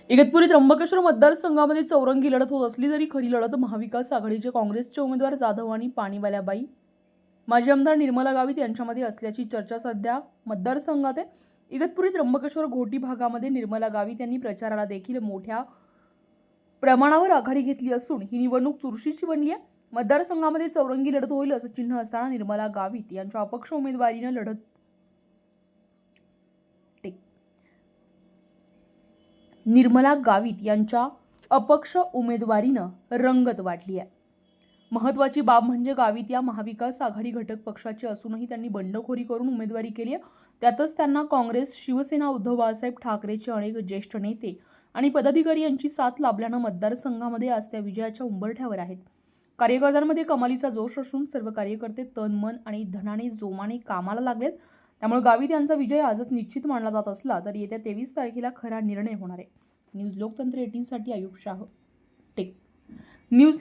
इगतपुरी त्र्यंबकेश्वर मतदारसंघामध्ये चौरंगी लढत होत असली तरी खरी लढत महाविकास आघाडीचे काँग्रेसचे उमेदवार जाधव आणि पाणीवाल्याबाई माजी आमदार निर्मला गावित यांच्यामध्ये असल्याची चर्चा सध्या मतदारसंघात आहे। इगतपुरी त्र्यंबकेश्वर घोटी भागामध्ये निर्मला गावित यांनी प्रचाराला देखील मोठ्या प्रमाणावर आघाडी घेतली असून ही निवडणूक चुरशीची बनली आहे। मतदारसंघामध्ये चौरंगी लढत होईल असं चिन्ह असताना निर्मला गावित यांच्या अपक्ष उमेदवारीने लढत निर्मला गावित यांच्या अपक्ष उमेदवारीनं रंगत वाढली आहे। महत्त्वाची बाब म्हणजे गावित या महाविकास आघाडी घटक पक्षाचे असूनही त्यांनी बंडखोरी करून उमेदवारी केली आहे। त्यातच त्यांना काँग्रेस, शिवसेना, उद्धव बाळासाहेब ठाकरेचे अनेक ज्येष्ठ नेते आणि पदाधिकारी यांची साथ लाभल्यानं मतदारसंघामध्ये आज त्या विजयाच्या उंबरठ्यावर आहेत। कार्यकर्त्यांमध्ये कमालीचा जोश असून सर्व कार्यकर्ते तन मन आणि धनाने जोमाने कामाला लागलेत। त्यामुळे गावित यांचा विजय आजच निश्चित मानला जात असला तरी येत्या 23 तारखेला खरा निर्णय होणार आहे। न्यूज लोकतंत्र 18 साठी आयुब शाह टेक न्यूज।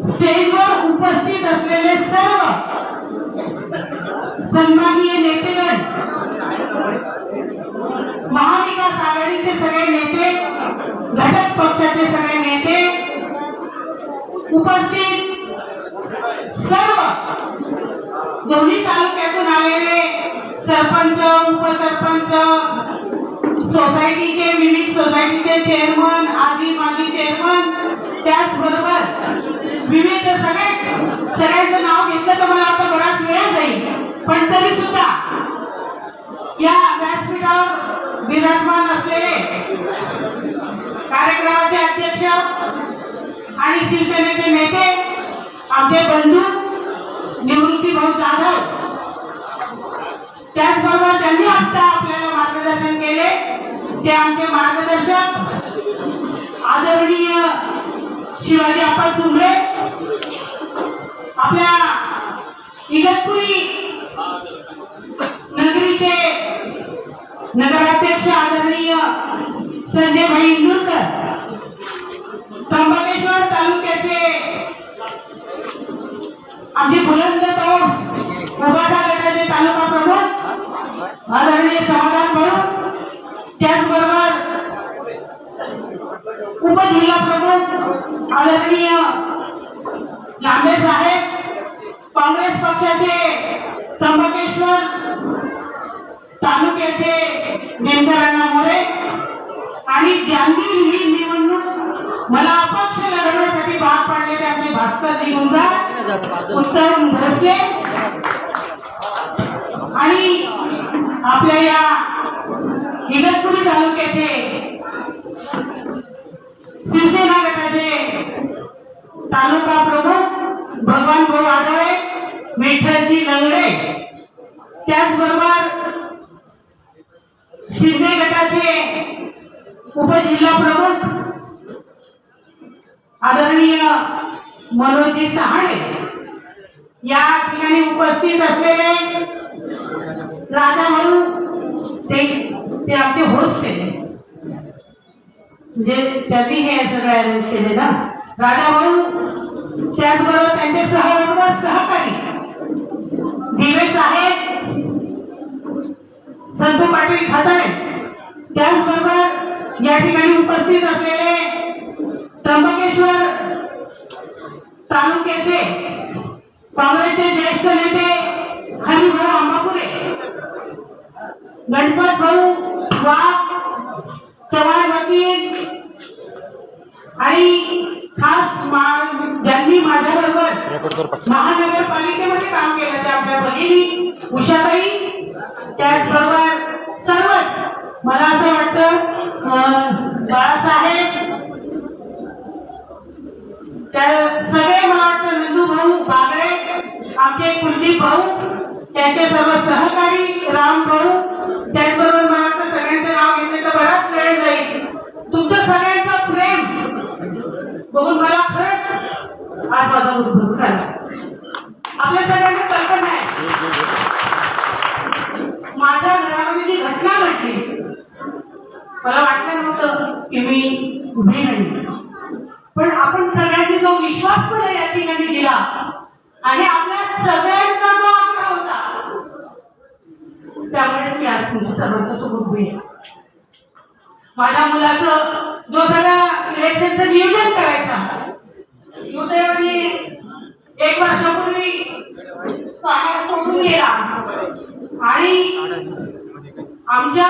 स्टेजवर उपस्थित असलेले सर्व सन्माननीय नेतेगण, महाविकास आघाडीचे सगळे नेते, घटक पक्षाचे सगळे नेते, उपस्थित सर्व दोन्ही तालुक्यातून आलेले सरपंच, उपसरपंच, सोसायटीचे, विविध सोसायटीचे चेअरमन, आजी माजी चेअरमन, त्याचबरोबर विविध सगळ्यांचं नाव घेतलं तर मला आता बराच वेळ जाईल, पण तरी सुद्धा या व्यासपीठावर विराजमान असलेले कार्यक्रमाचे अध्यक्ष आणि शिवसेनेचे नेते, आमचे बंधू निवृत्ती भाऊ जाधव, त्याचबरोबर ज्यांनी आता आपल्याला मार्गदर्शन केले ते आमचे मार्गदर्शक आदरणीय शिवाजी आप्पा चुंबळे, आपल्या इगतपुरी नगरीचे नगराध्यक्ष आदरणीय संजय भाई इंदुरकर, त्र्यंबकेश्वर तालुक्याचे आमचे बुलंद तोड उभाटा गटाचे तालुका प्रमुख आदरणीय समाधान भाऊ, त्याचबरोबर उपजिल्हा प्रमुख आदरणीय लांबे साहेब, काँग्रेस पक्षाचे त्र्यंबकेश्वर तालुक्याचे नेमकरांना मोरे आणि ज्यांनी ही निवडणूक मला अपक्ष लढवण्यासाठी भाग पाडलेले आपले भास्करजी गुंजार, उत्तम भोसले आणि आपल्या या इगतपुरी तालुक्याचे शिवसेना गटाचे तालुका प्रमुख भगवान भाऊ आढळे, विठ्ठलजी लंगडे, त्याचबरोबर शिंदे गटाचे उपजिल्हा प्रमुख आदरणीय मनोजी सहाणे, या ठिकाणी उपस्थित असलेले राजा भाऊ, ते आमचे होस्ट आहे, जे त्यांनी हे सगळं अरेंज केले ना, राजा भाऊ, त्याचबरोबर त्यांचे सहकारी दिवे साहेब, संतू पाटील खाताळे, त्याचबरोबर या ठिकाणी उपस्थित असलेले त्र्यंबकेश्वर तालुक्याचे काँग्रेसचे ज्येष्ठ नेते हरिभाऊ आंबापुरे, गणपत भाऊ वाघ, चव्हाण वकील आणि खास ज्यांनी माझ्याबरोबर महानगरपालिकेमध्ये काम केलं ते आपल्या भगिनी उषाताई, त्याचबरोबर सर्वच मला असं वाटतं बाळासाहेब, त्या सगळे मला वाटतं नंदू भाऊ बागळे, आमचे कुलदीप भाऊ, त्यांचे सर्व सहकारी राम भाऊ, त्याचबरोबर मला वाटतं सगळ्यांचे नाव घेतले तर बराच वेळ जाईल. तुमचं सगळ्यांचं प्रेम बघून मला खरंच आज माझा उद्भव झाला. आपल्या सगळ्यांची कल्पना आहे, माझ्या घरामध्ये जी घटना घडली मला वाटलं नव्हतं की मी उभी राहील, पण आपण सगळ्यांनी जो विश्वास पण या ठिकाणी दिला आणि आपल्या सगळ्यांचा जो आग्रह होता त्यामुळेच मी आज तुमच्या सर्वांच्या सोबत उभी आहे. माझ्या मुलाचं जो सगळा इलेक्शनचं नियोजन करायचा दुर्दैवाने 1 वर्षापूर्वी तो आम्हाला सोडून गेला आणि आमच्या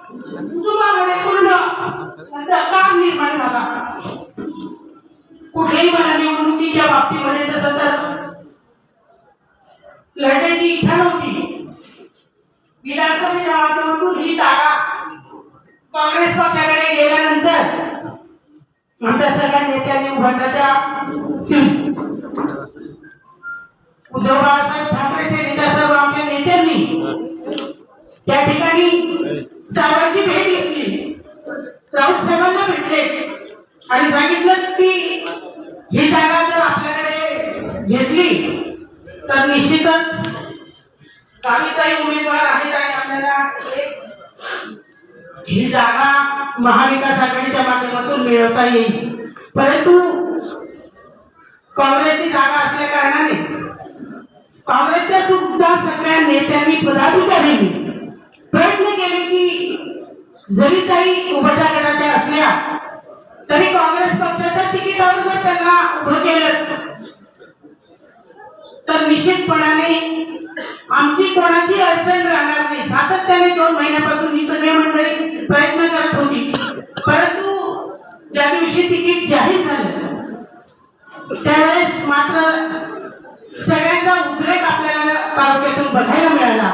कुटुंबामध्ये पूर्ण अंधकार निर्माण झाला. कुठेही मला निवडणुकीच्या बाबतीमध्ये तसं तर लढण्याची इच्छा नव्हती. विधानसभेच्या माध्यमातून ही जागा काँग्रेस पक्षाकडे गेल्यानंतर आमच्या सगळ्या नेत्यांनी उभाटाच्या उद्धव बाळासाहेब ठाकरे सेनेच्या सर्व आमच्या नेत्यांनी त्या ठिकाणी साहेबांची भेट घेतली, राऊत साहेबांना भेटले आणि सांगितलं की ही जागा जर आपल्याकडे घेतली तर निश्चितच गावीताई उमेदवार आहेत आणि आपल्याला ही जागा महाविकास आघाडीच्या माध्यमातून मिळवता येईल. परंतु काँग्रेसची जागा असल्या कारणाने काँग्रेसच्या सुद्धा सगळ्या नेत्यांनी पदाधिकाऱ्यांनी प्रयत्न केले की जरी काही उभटा गटाच्या असल्या तरी काँग्रेस पक्षाच्या तिकिटावर जर त्यांना उभं केलं तर निश्चितपणाने आमची कोणाची अडचण राहणार नाही. सातत्याने 2 महिन्यापासून ही सगळी मंडळी प्रयत्न करत होती, परंतु ज्या दिवशी तिकीट जाहीर झालं त्यावेळेस मात्र सगळ्यांचा उद्रेक आपल्याला तालुक्यातून बघायला मिळाला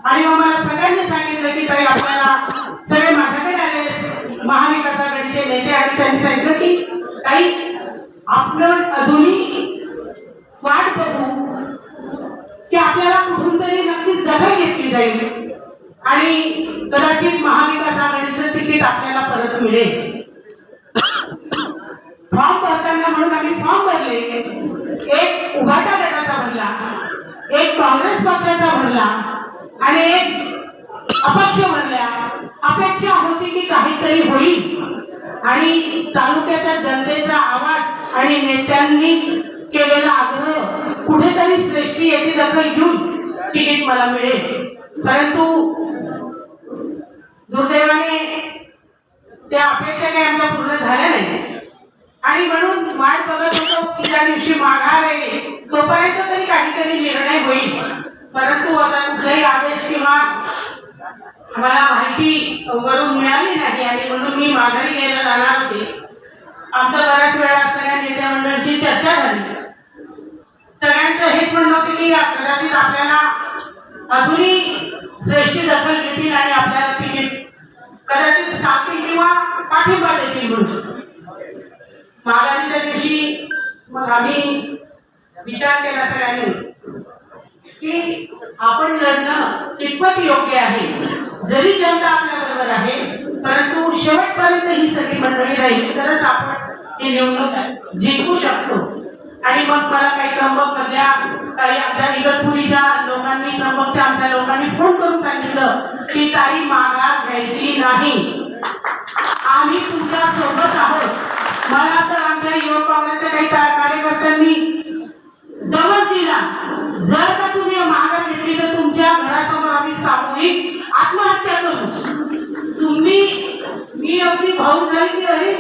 आणि मग मला सगळ्यांनी सांगितलं की ताई आपल्याला सगळे माझ्याकडे आले महाविकास आघाडीचे नेते आणि त्यांनी सांगितलं की ताई आपण अजूनही वाट बघू की आपल्याला कुठून तरी नक्कीच दखल घेतली जाईल आणि कदाचित महाविकास आघाडीचं तिकीट आपल्याला परत मिळेल. फॉर्म भरताना म्हणून आम्ही फॉर्म भरले, एक उभाटा गटाचा भरला, एक काँग्रेस पक्षाचा भरला आणि एक अपक्ष भरल्या. अपेक्षा होती की काहीतरी होईल आणि तालुक्याच्या जनतेचा आवाज आणि नेत्यांनी केलेला आग्रह कुठेतरी श्रेष्ठी याची दखल घेऊन तिकीट मला मिळेल. परंतु दुर्दैवाने त्या अपेक्षा काही आमच्या पूर्ण झाल्या नाही आणि म्हणून वाट बघत होतो की त्या दिवशी माघार आहे तोपर्यंत तरी काहीतरी निर्णय होईल. परंतु असा कुठलाही आदेश किंवा मला माहिती वरून मिळाली नाही आणि म्हणून मी माघारी घ्यायला जाणार होते. आमचा बऱ्याच वेळा सगळ्या नेत्या मंडळींची चर्चा झाली. सगळ्यांचं हेच म्हणणं होतं की कदाचित आपल्याला अजूनही श्रेष्ठी दखल घेतील आणि आपल्याला तिकीट कदाचित सांगतील किंवा पाठिंबा देतील म्हणून. माघारीच्या दिवशी मग आम्ही विचार केला सगळ्यांनी की आपण लढणं कितपत योग्य आहे. जरी जनता आपल्या बरोबर आहे परंतु शेवटपर्यंत ही सगळी मंडळी राहिली तरच आपण ही निवडणूक जिंकू शकतो. आणि मग मला काही त्र्यंबक मधल्या काही आमच्या इगतपुरीच्या लोकांनी त्र्यंबकच्या आमच्या लोकांनी फोन करून सांगितलं की ताई माघार घ्यायची नाही, आम्ही तुमच्या सोबत आहोत. मला तर आमच्या युवक काँग्रेसच्या काही कार्यकर्त्यांनी दमच दिला, जर का तुम्ही माघार घेतली तर तुमच्या घरासमोर आम्ही सामूहिक आत्महत्या करू. मी अगदी भाऊ झाली की अरे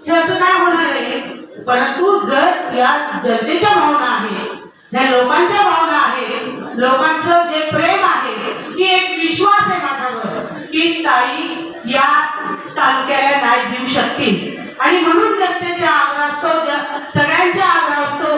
हे असं काय होणार आहे. परंतु जर या जनतेच्या भावना आहेत, या लोकांच्या भावना आहेत, लोकांचं जे प्रेम आहे की एक विश्वास आहे माझ्यावर की ताई या तालुक्याला न्याय देऊ शकतील आणि म्हणून जनतेच्या आग्रहास्तव सगळ्यांच्या आग्रहास्तव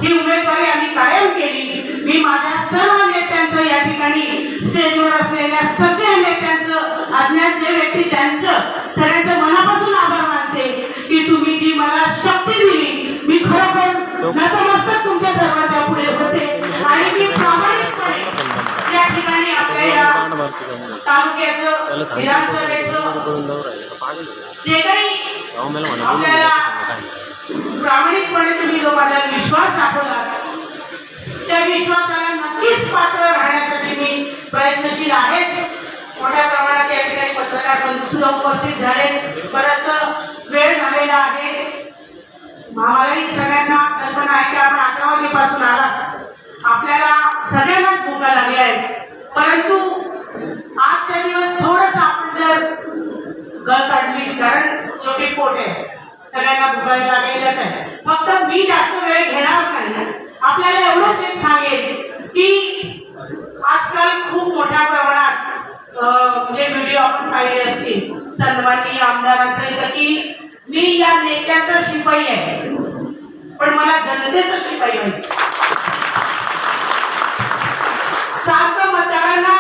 ही उमेदवारी आम्ही कायम केली. मी माझ्या सर्व नेत्यांचं या ठिकाणी स्टेजवर असलेल्या सगळ्या नेत्यांचं अज्ञात जे व्यक्ती त्यांचं सगळ्यांचं मनापासून आभार मानते की तुम्ही जी मला शक्ती दिली. मी खरोखर नतमस्तक तुमच्या सर्वांच्या तालुक्याचं विधानसभेचं जे काही आपल्याला प्रामाणिकपणे तुम्ही जो माझा विश्वास दाखवला त्या विश्वासाला नक्कीच पात्र राहण्यासाठी मी प्रयत्नशील आहेच. मोठ्या प्रमाणात या ठिकाणी पत्रकार बंधू सुद्धा उपस्थित झाले. बराच वेळ झालेला आहे. आम्हालाही सगळ्यांना कल्पना आहे की आपण 11 वाजेपासून आला, आपल्याला सगळ्यांनाच भूका लागल्या आहेत. परंतु आजच्या दिवस थोडस आपण जर गळ काढली, कारण छोटी पोट आहे, सगळ्यांना भुकायला लागलेलंच आहे. फक्त मी जास्त वेळ घेणार नाही. आपल्याला एवढंच एक सांगेल की आजकाल खूप मोठ्या प्रमाणात म्हणजे व्हिडिओ आपण पाहिले असतील सन्माननीय आमदारांचा इथं की मी या नेत्याचा शिपाई आहे, पण मला जनतेचा शिपाई व्हायचं. सारखं मतदारांना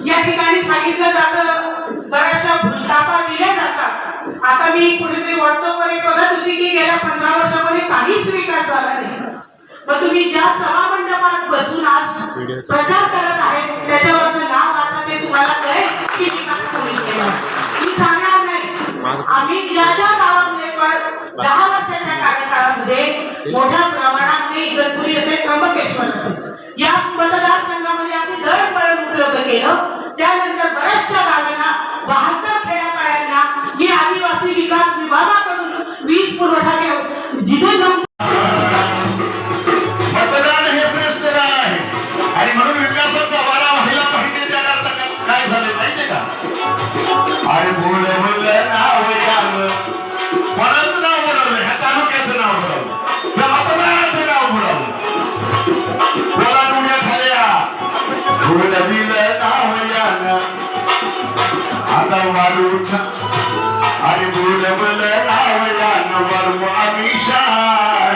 या ठिकाणी सांगितलं जातं, बऱ्याचशा भूलतापा दिल्या जातात. आता मी कुठेतरी व्हॉट्सअपवर एक बघत होती की गेल्या 15 वर्षामध्ये काहीच विकास झाला नाही. मग तुम्ही ज्या सभा मंडपात बसून आज प्रचार करत आहेत त्याच्यावरचं नाव वाचा, ते तुम्हाला कळेल की विकास कोणी केला. मी सांगणार नाही, आम्ही ज्या ज्या गावामध्ये पण 10 वर्षाच्या कार्यकाळामध्ये मोठ्या प्रमाणात इगतपुरी असेल, त्र्यंबकेश्वर असेल या मतदारसंघामध्ये आम्ही दळणवळण उपलब्ध केलं. त्यानंतर बऱ्याचशा गावांना 72 खेड्यापाड्यांना मी आदिवासी विकास विभागाकडून वीज पुरवठा केला. जिथे मतदान हे श्रेष्ठ दान आहे आणि म्हणून विकासाचा वारा व्हायला पाहिजे. त्याकरता काय झाले माहितीये का? अरे बोल बोल नाव यावं, कोणाचं नाव बोलावलं? ह्या तालुक्याचं नाव बोलावलं, त्या मतदाराचं नाव बोलावलं. बोला दुनिया खाल्या बोलविल नाव यानं आता वाढू. अरे बोल बोल